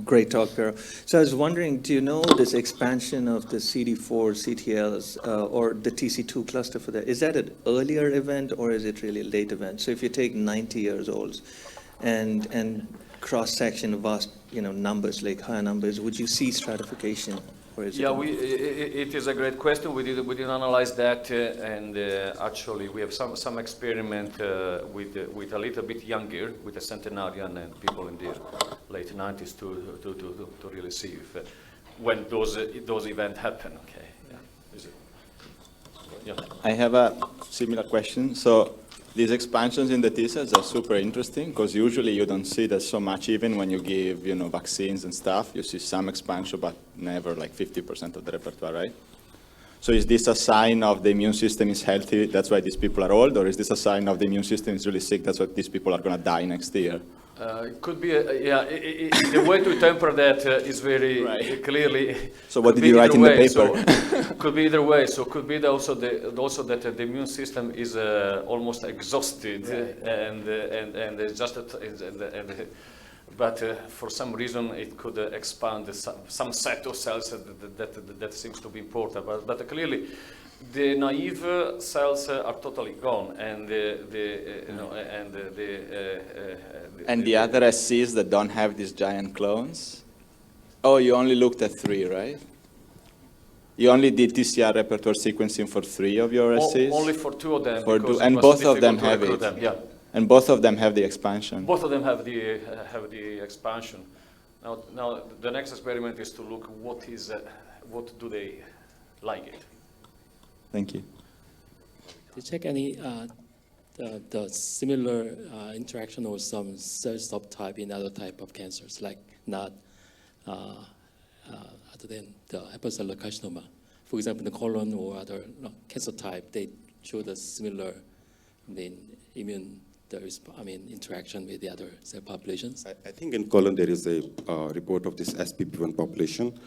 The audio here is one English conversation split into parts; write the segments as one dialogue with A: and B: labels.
A: Great talk, Pero. So I was wondering, do you know this expansion of the CD4 CTLs or the TC2 cluster for that? Is that an earlier event or is it really a late event? So if you take 90 years olds and cross-section vast, numbers, like higher numbers, would you see stratification? Or is
B: it is a great question. We did analyze that, and actually we have some experiment with a little bit younger, with a centenarian and people in their late 90s to really see if when those events happen. Okay. Yeah.
C: I have a similar question. So these expansions in the T cells are super interesting because usually you don't see that so much even when you give, vaccines and stuff. You see some expansion, but never like 50% of the repertoire, right? So is this a sign of the immune system is healthy, that's why these people are old, or is this a sign of the immune system is really sick, that's why these people are going to die next year?
B: It could be, the way to temper that is very clearly.
C: So what did you write in the paper?
B: So could be either way. So could be also that the immune system is almost exhausted, and just but for some reason it could expand some set of cells that seems to be important. But clearly, the naive cells are totally gone, and
C: the other SCs that don't have these giant clones? Oh, you only looked at 3, right? You only did TCR repertoire sequencing for 3 of your SCs?
B: Only for 2 of them.
C: And both of them have it.
B: Yeah.
C: And both of them have the expansion.
B: Both of them have the expansion. Now the next experiment is to look what do they like it.
C: Thank you.
D: To check any the similar interaction or some cell subtype in other type of cancers, like not other than the hepatocellular carcinoma. For example, the colon or other cancer type, they show the similar immune interaction with the other cell populations.
E: I think in colon there is a report of this SPP1 population,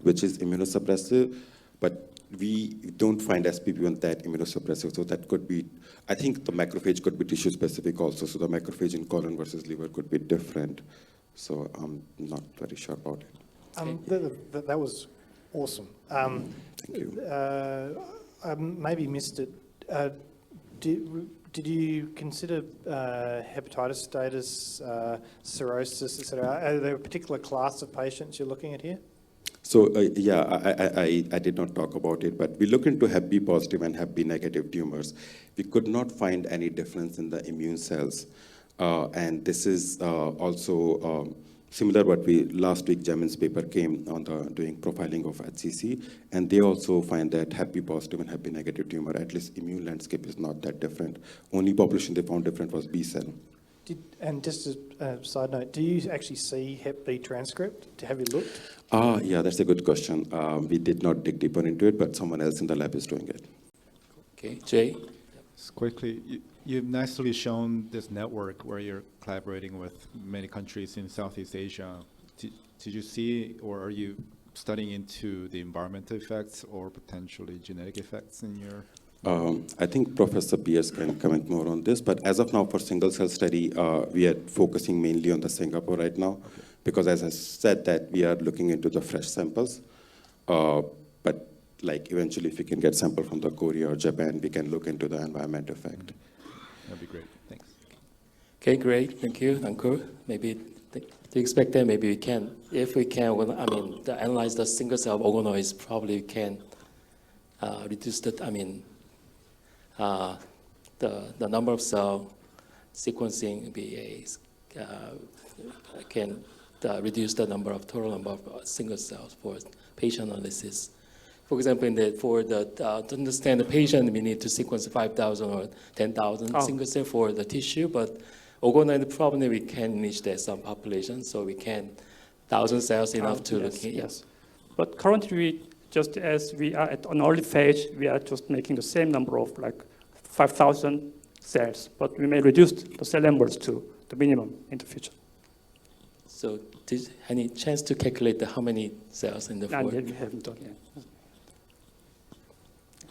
E: which is immunosuppressive, but we don't find SPP1 that immunosuppressive, so that could be, I think the macrophage could be tissue specific also, so the macrophage in colon versus liver could be different, so I'm not very sure about it.
F: That was awesome.
E: Thank you.
F: I maybe missed it. Did you consider hepatitis status, cirrhosis, etc.? Are there a particular class of patients you're looking at here?
E: So I did not talk about it, but we looked into Hep B positive and Hep B negative tumors. We could not find any difference in the immune cells. And this is also similar what last week Jamin's paper came on doing profiling of HCC, and they also find that Hep B positive and Hep B negative tumor, at least immune landscape is not that different. Only population they found different was B cell.
F: And just a side note, do you actually see Hep B transcript? Have you looked?
E: Yeah, that's a good question. We did not dig deeper into it, but someone else in the lab is doing it.
D: Okay, Jay?
G: Just quickly, you've nicely shown this network where you're collaborating with many countries in Southeast Asia. Did you see, or are you studying into the environmental effects or potentially genetic effects in your...
E: I think Professor Pierce can comment more on this, but as of now for single cell study, we are focusing mainly on the Singapore right now, because as I said that we are looking into the fresh samples, but like eventually if we can get sample from the Korea or Japan, we can look into the environment effect.
G: That'd be great, thanks.
D: Okay, great, thank you, Ankur. Maybe do you expect that maybe we can, if we can, analyze the single cell organoids, probably we can reduce the, the number of cell sequencing can reduce the total number of single cells for patient analysis. For example, to understand the patient, we need to sequence 5,000 or 10,000 single cell for the tissue, but organoid probably we can reach that some population, so we can 1,000 cells enough to look at.
H: Yes, but currently, just as we are at an early phase, we are just making the same number of 5,000 cells, but we may reduce the cell numbers to the minimum in the future.
D: So, any chance to calculate how many cells in the
H: Not yet, we haven't done yet.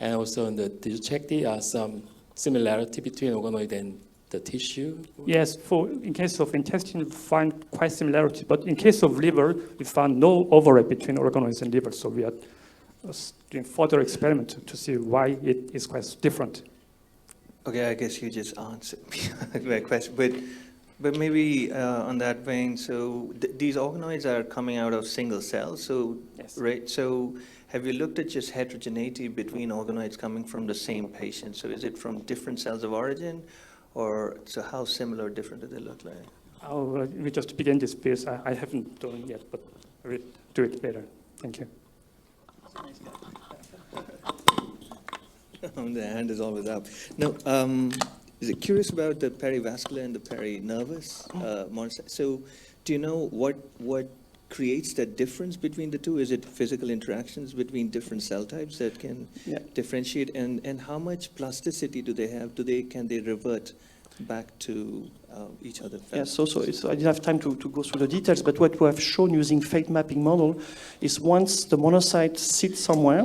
D: And also, did you check some similarity between organoid and the tissue?
H: Yes, in case of intestine, we find quite similarity, but in case of liver, we found no overlap between organoids and liver, so we are doing further experiment to see why it is quite different.
A: Okay, I guess you just answered my question, but maybe on that vein, so these organoids are coming out of single cells, so
H: Yes.
A: right? So have you looked at just heterogeneity between organoids coming from the same patient? So is it from different cells of origin, or so how similar or different do they look like?
H: We just begin this piece. I haven't done it yet, but we'll do it later. Thank you.
A: The hand is always up. No, is it curious about the perivascular and the perinervous monocytes? So do you know what creates that difference between the two? Is it physical interactions between different cell types that can differentiate? And how much plasticity do they have? Can they revert back to each other?
I: Yes, so I didn't have time to go through the details, but what we have shown using fate mapping model is once the monocyte sits somewhere,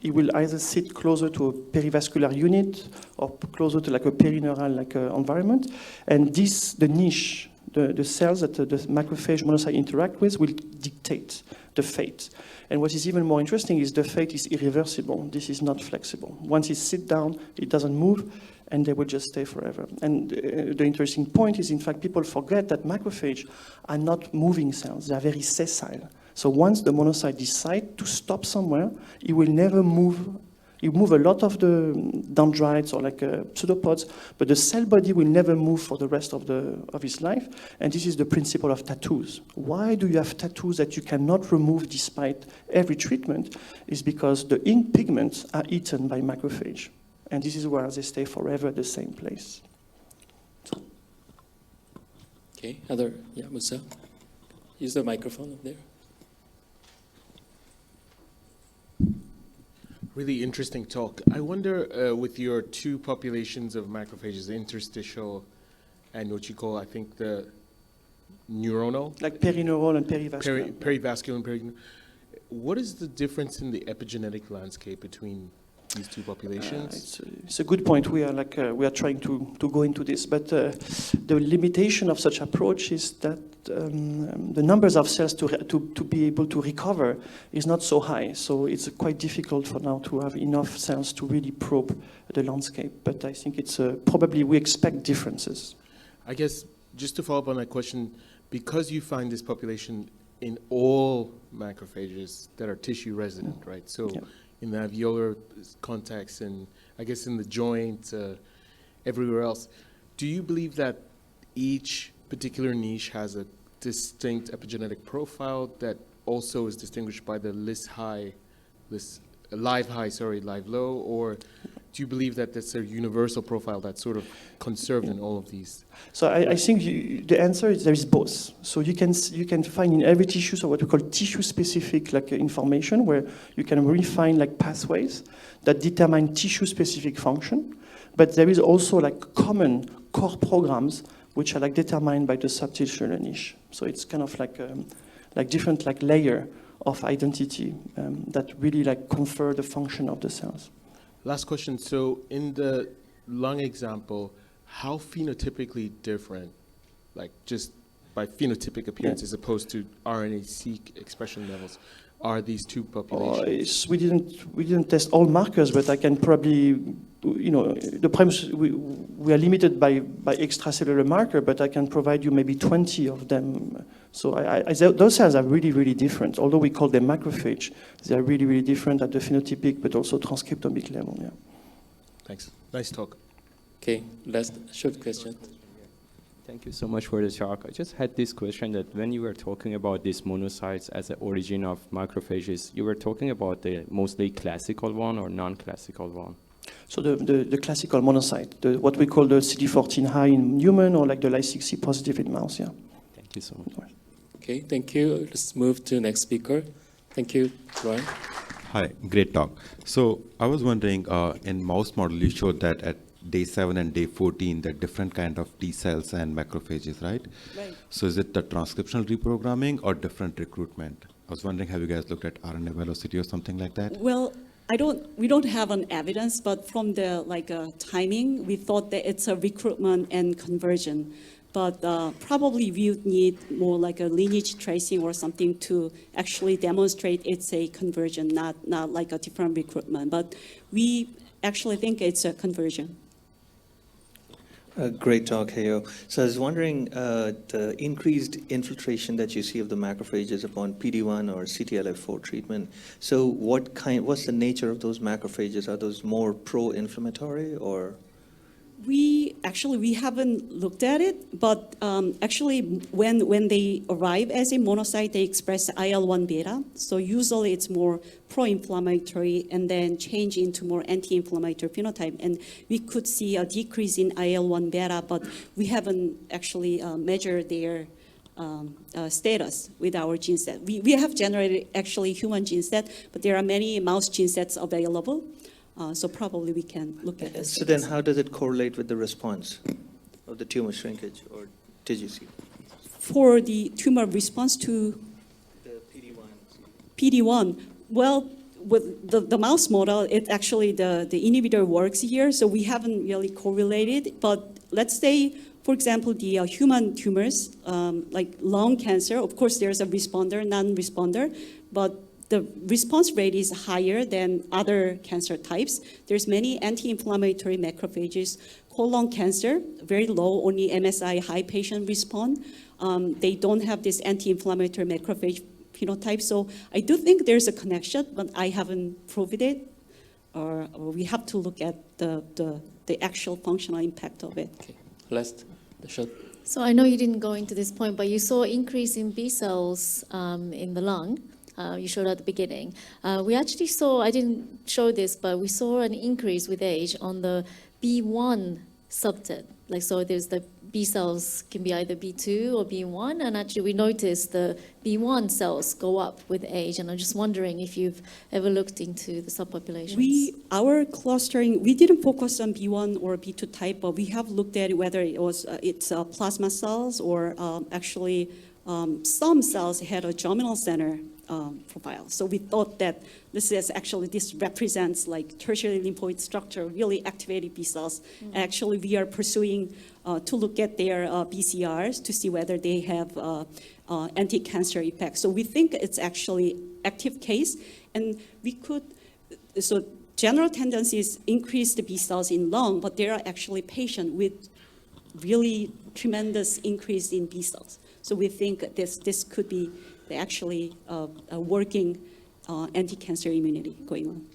I: it will either sit closer to a perivascular unit or closer to like a perineural environment, and the niche, the cells that the macrophage monocyte interact with will dictate the fate. And what is even more interesting is the fate is irreversible. This is not flexible. Once it sits down, it doesn't move, and they will just stay forever. And the interesting point is, in fact, people forget that macrophages are not moving cells. They are very sessile. So once the monocyte decides to stop somewhere, it will never move. It move a lot of the dendrites or pseudopods, but the cell body will never move for the rest of its life. And this is the principle of tattoos. Why do you have tattoos that you cannot remove despite every treatment? Is because the ink pigments are eaten by macrophage. And this is where they stay forever at the same place.
D: Okay, Musa? Use the microphone up there.
J: Really interesting talk. I wonder, with your two populations of macrophages, the interstitial and what you call, I think, the neuronal?
I: Like perineural and perivascular.
J: Perivascular and perineural. What is the difference in the epigenetic landscape between these two populations?
I: It's a good point. We are trying to go into this, but the limitation of such approach is that the numbers of cells to be able to recover is not so high. So it's quite difficult for now to have enough cells to really probe the landscape. But I think it's probably we expect differences.
J: I guess just to follow up on that question, because you find this population in all macrophages that are tissue resident, right? So. Yeah. In the alveolar context and I guess in the joint, everywhere else. Do you believe that each particular niche has a distinct epigenetic profile that also is distinguished by the live low, or do you believe that that's a universal profile that's sort of conserved in all of these?
I: So I think the answer is there is both. So you can find in every tissue so what we call tissue-specific information, where you can really find pathways that determine tissue-specific function. But there is also common core programs which are determined by the subtissue niche. So it's kind of different layer of identity that really confer the function of the cells.
J: Last question. So in the lung example, how phenotypically different, just by phenotypic appearance as opposed to RNA-seq expression levels, are these two populations?
I: We didn't test all markers, but I can probably, the premise, we are limited by extracellular marker, but I can provide you maybe 20 of them. So those cells are really, really different. Although we call them macrophage, they are really, really different at the phenotypic, but also transcriptomic level. Yeah.
J: Thanks. Nice talk.
D: Okay, last short question.
K: Thank you so much for the talk. I just had this question that when you were talking about these monocytes as the origin of macrophages, you were talking about the mostly classical one or non-classical one?
I: So the classical monocyte, what we call the CD14 high in human or the Ly6C positive in mouse, yeah.
K: Thank you so much.
D: Okay, thank you. Let's move to the next speaker. Thank you, Brian.
E: Hi, great talk. So I was wondering, in mouse model, you showed that at day 7 and day 14, there are different kind of T cells and macrophages, right?
L: Right.
E: So is it the transcriptional reprogramming or different recruitment? I was wondering, have you guys looked at RNA velocity or something like that?
L: Well, we don't have an evidence, but from the timing, we thought that it's a recruitment and conversion. But probably we would need more like a lineage tracing or something to actually demonstrate it's a conversion, not like a different recruitment. But we actually think it's a conversion.
A: Great talk, Heo. So I was wondering, the increased infiltration that you see of the macrophages upon PD-1 or CTLA-4 treatment, so what's the nature of those macrophages? Are those more pro-inflammatory or?
L: We haven't looked at it, but actually when they arrive as a monocyte, they express IL-1 beta. So usually it's more pro-inflammatory and then change into more anti-inflammatory phenotype. And we could see a decrease in IL-1 beta, but we haven't actually measured their status with our gene set. We have generated actually human gene set, but there are many mouse gene sets available. So probably we can look at this.
A: So then how does it correlate with the response of the tumor shrinkage, or did you see?
L: For the tumor response to
A: The
L: PD-1, well, with the mouse model, it actually, the inhibitor works here, so we haven't really correlated. But let's say, for example, the human tumors, like lung cancer, of course there's a responder, non-responder, but the response rate is higher than other cancer types. There's many anti-inflammatory macrophages. Colon cancer, very low, only MSI high patient respond. They don't have this anti-inflammatory macrophage phenotype. So I do think there's a connection, but I haven't proved it. Or we have to look at the actual functional impact of it.
D: Okay. Last, the shot.
M: So I know you didn't go into this point, but you saw increase in B cells in the lung. You showed at the beginning. We actually saw, I didn't show this, but we saw an increase with age on the B1 subset. Like, so there's the B cells can be either B2 or B1, and actually we noticed the B1 cells go up with age, and I'm just wondering if you've ever looked into the subpopulations.
L: Our clustering, we didn't focus on B1 or B2 type, but we have looked at whether it was it's plasma cells or actually some cells had a germinal center profile. So we thought that this represents like tertiary lymphoid structure, really activated B cells. Mm-hmm. Actually, we are pursuing to look at their BCRs to see whether they have anti-cancer effects. So we think it's actually active case, and we could, so general tendency is increase the B cells in lung, but there are actually patients with really tremendous increase in B cells. So we think this could be actually a working anti-cancer immunity going on.